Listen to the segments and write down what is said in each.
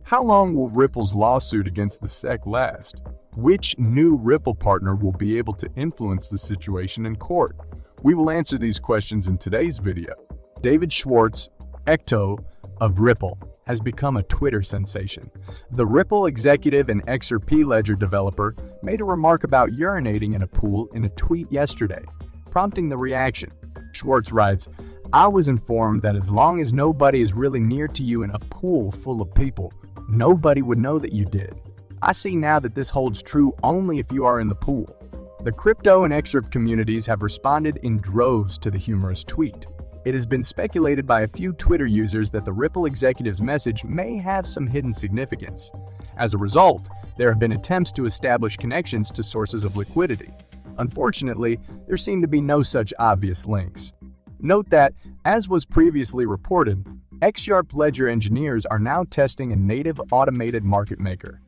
How long will Ripple's lawsuit against the SEC last? Which new Ripple partner will be able to influence the situation in court? We will answer these questions in today's video. David Schwartz, Ecto of Ripple, has become a Twitter sensation. The Ripple executive and XRP ledger developer made a remark about urinating in a pool in a tweet yesterday, prompting the reaction. Schwartz writes, "I was informed that as long as nobody is really near to you in a pool full of people, nobody would know that you did. I see now that this holds true only if you are in the pool." The crypto and XRP communities have responded in droves to the humorous tweet. It has been speculated by a few Twitter users that the Ripple executive's message may have some hidden significance. As a result, there have been attempts to establish connections to sources of liquidity. Unfortunately, there seem to be no such obvious links. Note that, as was previously reported, XRP ledger engineers are now testing a native automated market maker.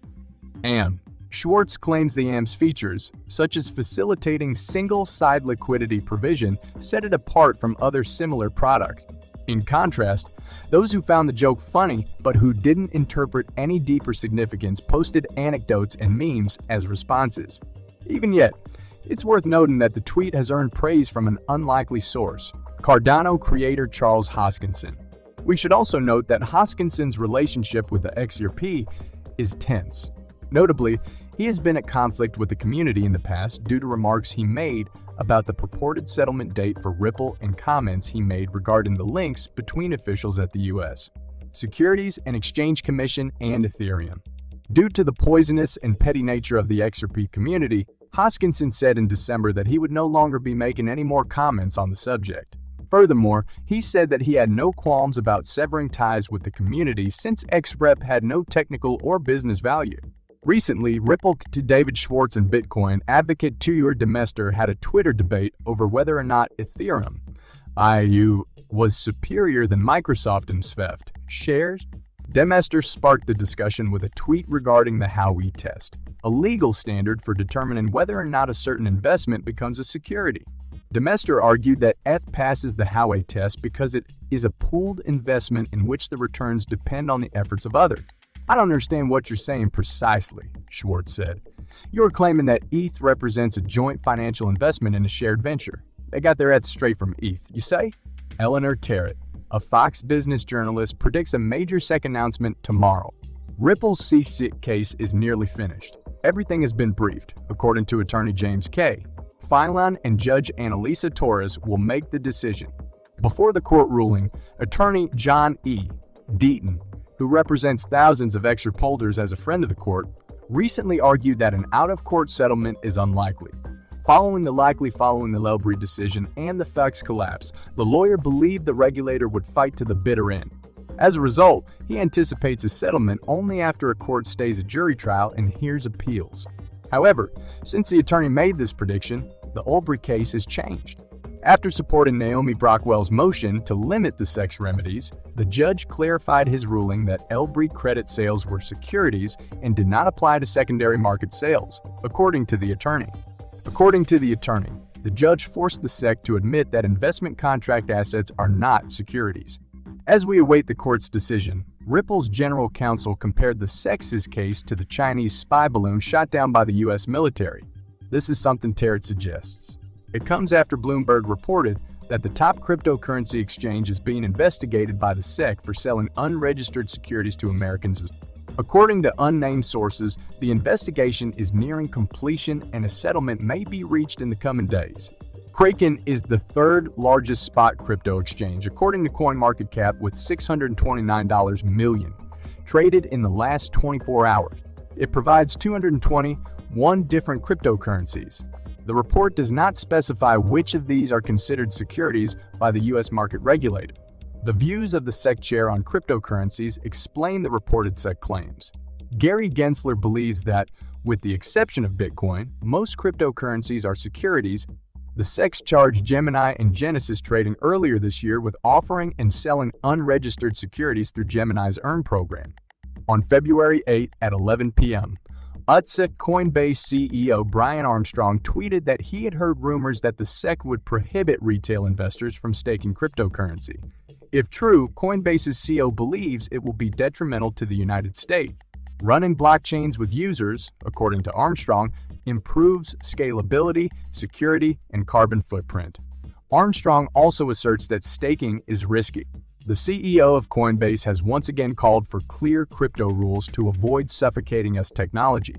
AM. Schwartz claims the AM's features, such as facilitating single-side liquidity provision, set it apart from other similar products. In contrast, those who found the joke funny but who didn't interpret any deeper significance posted anecdotes and memes as responses. Even yet, it's worth noting that the tweet has earned praise from an unlikely source, Cardano creator Charles Hoskinson. We should also note that Hoskinson's relationship with the XRP is tense. Notably, he has been at conflict with the community in the past due to remarks he made about the purported settlement date for Ripple and comments he made regarding the links between officials at the U.S. Securities and Exchange Commission and Ethereum. Due to the poisonous and petty nature of the XRP community, Hoskinson said in December that he would no longer be making any more comments on the subject. Furthermore, he said that he had no qualms about severing ties with the community since XRP had no technical or business value. Recently, Ripple to David Schwartz and Bitcoin advocate Tuur Demeester had a Twitter debate over whether or not Ethereum IOU was superior than Microsoft and Swift shares. Demeester sparked the discussion with a tweet regarding the Howey test, a legal standard for determining whether or not a certain investment becomes a security. Demeester argued that ETH passes the Howey test because it is a pooled investment in which the returns depend on the efforts of others. "I don't understand what you're saying precisely," Schwartz said. "You're claiming that ETH represents a joint financial investment in a shared venture. They got their ETH straight from ETH, you say?" Eleanor Terrett, a Fox Business journalist, predicts a major SEC announcement tomorrow. Ripple's CSIC case is nearly finished. Everything has been briefed, according to attorney James K. Filon and Judge Annalisa Torres will make the decision. Before the court ruling, attorney John E. Deaton, who represents thousands of XRP holders as a friend of the court, recently argued that an out-of-court settlement is unlikely. Following the LBRY decision and the FUX collapse, the lawyer believed the regulator would fight to the bitter end. As a result, he anticipates a settlement only after a court stays a jury trial and hears appeals. However, since the attorney made this prediction, the LBRY case has changed. After supporting Naomi Brockwell's motion to limit the SEC's remedies, the judge clarified his ruling that LBRY credit sales were securities and did not apply to secondary market sales, according to the attorney. According to the attorney, the judge forced the SEC to admit that investment contract assets are not securities. As we await the court's decision, Ripple's general counsel compared the SEC's case to the Chinese spy balloon shot down by the U.S. military. This is something Terrett suggests. It comes after Bloomberg reported that the top cryptocurrency exchange is being investigated by the SEC for selling unregistered securities to Americans. According to unnamed sources, the investigation is nearing completion and a settlement may be reached in the coming days. Kraken is the third largest spot crypto exchange, according to CoinMarketCap, with $629 million, traded in the last 24 hours. It provides 221 different cryptocurrencies. The report does not specify which of these are considered securities by the U.S. market regulator. The views of the SEC chair on cryptocurrencies explain the reported SEC claims. Gary Gensler believes that, with the exception of Bitcoin, most cryptocurrencies are securities. The SEC charged Gemini and Genesis Trading earlier this year with offering and selling unregistered securities through Gemini's Earn program. On February 8 at 11 p.m., UTSA Coinbase CEO Brian Armstrong tweeted that he had heard rumors that the SEC would prohibit retail investors from staking cryptocurrency. If true, Coinbase's CEO believes it will be detrimental to the United States. Running blockchains with users, according to Armstrong, improves scalability, security, and carbon footprint. Armstrong also asserts that staking is risky. The CEO of Coinbase has once again called for clear crypto rules to avoid suffocating us technology.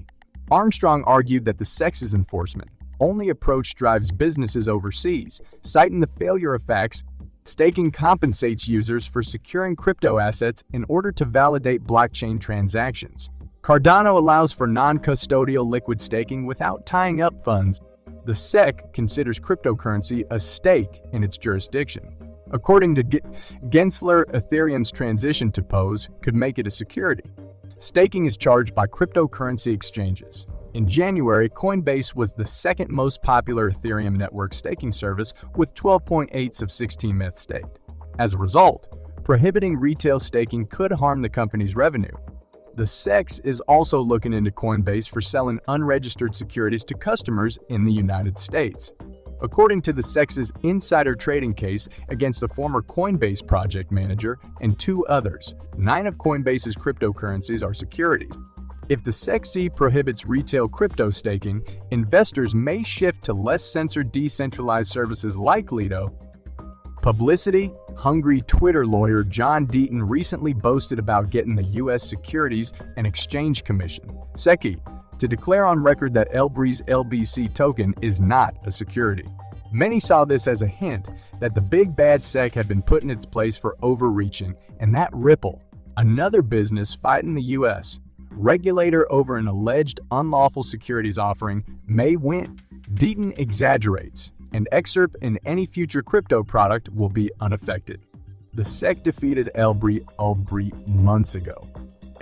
Armstrong argued that the SEC's enforcement only approach drives businesses overseas, citing the failure of facts. Staking compensates users for securing crypto assets in order to validate blockchain transactions. Cardano allows for non-custodial liquid staking without tying up funds. The SEC considers cryptocurrency a stake in its jurisdiction. According to Gensler, Ethereum's transition to POS could make it a security. Staking is charged by cryptocurrency exchanges. In January, Coinbase was the second most popular Ethereum network staking service with 12.8 of 16 ETH staked. As a result, prohibiting retail staking could harm the company's revenue. The SEC is also looking into Coinbase for selling unregistered securities to customers in the United States. According to the SEC's insider trading case against a former Coinbase project manager and 2 others, 9 of Coinbase's cryptocurrencies are securities. If the SEC prohibits retail crypto staking, investors may shift to less censored decentralized services like Lido. Publicity-hungry Twitter lawyer John Deaton recently boasted about getting the U.S. Securities and Exchange Commission, SEC, to declare on record that LBRY's LBC token is not a security. Many saw this as a hint that the big bad SEC had been put in its place for overreaching, and that Ripple, another business fighting the U.S. regulator over an alleged unlawful securities offering, may win. Deaton exaggerates, and XRP in any future crypto product will be unaffected. The SEC defeated LBRY months ago.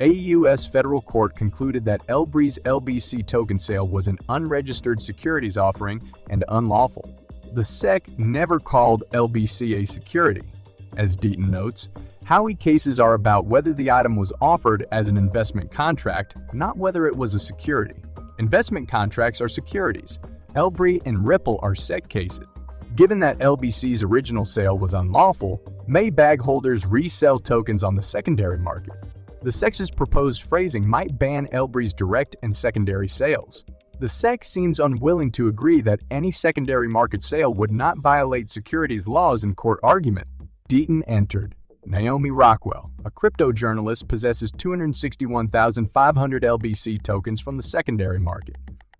A U.S. federal court concluded that LBRY's LBC token sale was an unregistered securities offering and unlawful. The SEC never called LBC a security. As Deaton notes, Howey cases are about whether the item was offered as an investment contract, not whether it was a security. Investment contracts are securities. LBRY and Ripple are SEC cases. Given that LBC's original sale was unlawful, may bag holders resell tokens on the secondary market? The SEC's proposed phrasing might ban LBRY's direct and secondary sales. The SEC seems unwilling to agree that any secondary market sale would not violate securities laws in court argument. Deaton entered. Naomi Rockwell, a crypto journalist, possesses 261,500 LBC tokens from the secondary market.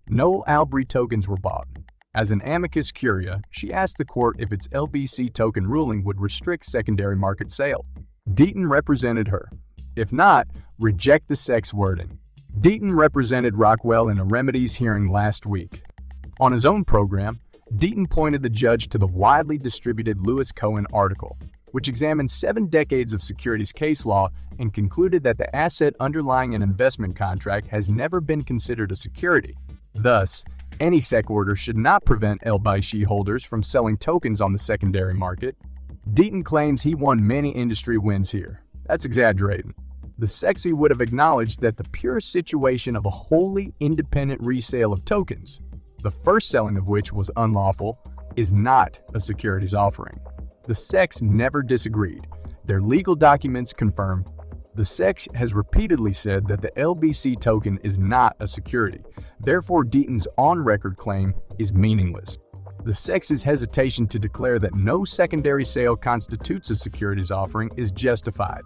No LBRY tokens were bought. As an amicus curiae, she asked the court if its LBC token ruling would restrict secondary market sale. Deaton represented her. If not, reject the SEC's wording. Deaton represented Rockwell in a remedies hearing last week. On his own program, Deaton pointed the judge to the widely distributed Lewis Cohen article, which examined 7 decades of securities case law and concluded that the asset underlying an investment contract has never been considered a security. Thus, any SEC order should not prevent LBRY holders from selling tokens on the secondary market. Deaton claims he won many industry wins here. That's exaggerating. The SEC would have acknowledged that the pure situation of a wholly independent resale of tokens, the first selling of which was unlawful, is not a securities offering. The SEC never disagreed. Their legal documents confirm. The SEC has repeatedly said that the LBC token is not a security. Therefore, Deaton's on-record claim is meaningless. The SEC's hesitation to declare that no secondary sale constitutes a securities offering is justified.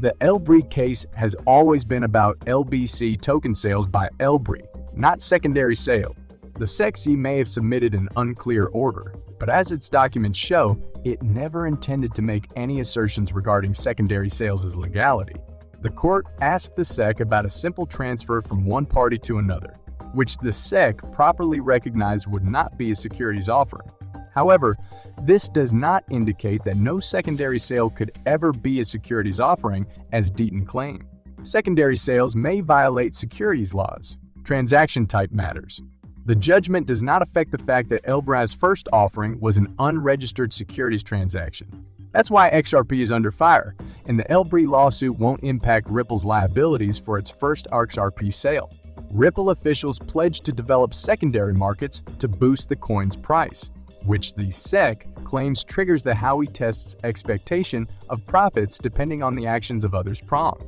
The LBRY case has always been about LBC token sales by LBRY, not secondary sale. The SEC may have submitted an unclear order, but as its documents show, it never intended to make any assertions regarding secondary sales as legality. The court asked the SEC about a simple transfer from one party to another, which the SEC properly recognized would not be a securities offering. However, this does not indicate that no secondary sale could ever be a securities offering, as Deaton claimed. Secondary sales may violate securities laws. Transaction type matters. The judgment does not affect the fact that LBRY's first offering was an unregistered securities transaction. That's why XRP is under fire, and the LBRY lawsuit won't impact Ripple's liabilities for its first XRP sale. Ripple officials pledged to develop secondary markets to boost the coin's price, which the SEC claims triggers the Howey test's expectation of profits depending on the actions of others prompt.